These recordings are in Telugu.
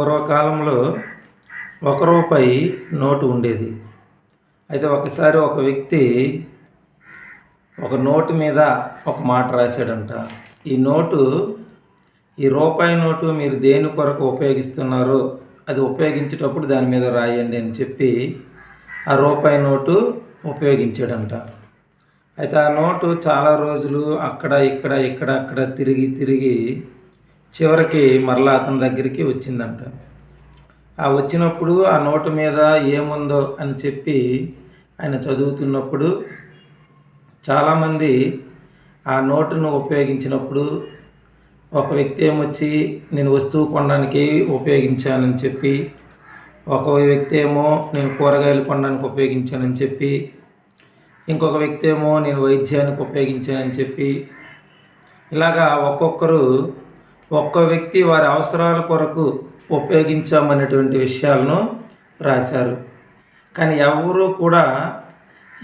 పూర్వకాలంలో రూపాయి నోటు ఉండేది. అయితే ఒకసారి ఒక వ్యక్తి ఒక నోటు మీద ఒక మాట రాశాడంట. ఈ రూపాయి నోటు మీరు దేని కొరకు ఉపయోగిస్తున్నారో అది ఉపయోగించేటప్పుడు దాని మీద రాయండి అని చెప్పి ఆ రూపాయి నోటు ఉపయోగించాడంట. అయితే ఆ నోటు చాలా రోజులు అక్కడ తిరిగి చివరికి మరలా అతని దగ్గరికి వచ్చిందంట. ఆ వచ్చినప్పుడు ఆ నోటు మీద ఏముందో అని చెప్పి ఆయన చదువుతున్నప్పుడు చాలామంది ఆ నోటును ఉపయోగించినప్పుడు ఒక వ్యక్తి ఏమొచ్చి నేను వస్తువు కొనడానికి ఉపయోగించానని చెప్పి, ఒక వ్యక్తి ఏమో నేను కూరగాయలు కొనడానికి ఉపయోగించానని చెప్పి, ఇంకొక వ్యక్తి ఏమో నేను వైద్యానికి ఉపయోగించానని చెప్పి, ఇలాగా ఒక్కో వ్యక్తి వారి అవసరాల కొరకు ఉపయోగించామనేటువంటి విషయాలను రాశారు. కానీ ఎవరూ కూడా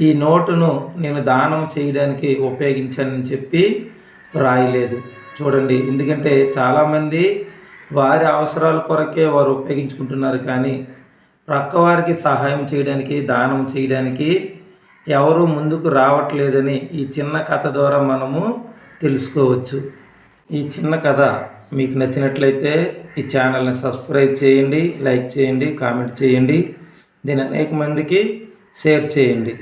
ఈ నోటును నేను దానం చేయడానికి ఉపయోగించానని చెప్పి రాయలేదు. చూడండి, ఎందుకంటే చాలామంది వారి అవసరాల కొరకే వారు ఉపయోగించుకుంటున్నారు, కానీ ప్రక్కవారికి సహాయం చేయడానికి, దానం చేయడానికి ఎవరు ముందుకు రావట్లేదని ఈ చిన్న కథ ద్వారా మనము తెలుసుకోవచ్చు. ఈ చిన్న కథ మీకు నచ్చినట్లయితే ఈ ఛానల్ని సబ్స్క్రైబ్ చేయండి, లైక్ చేయండి, కామెంట్ చేయండి, దీన్ని అనేక మందికి షేర్ చేయండి.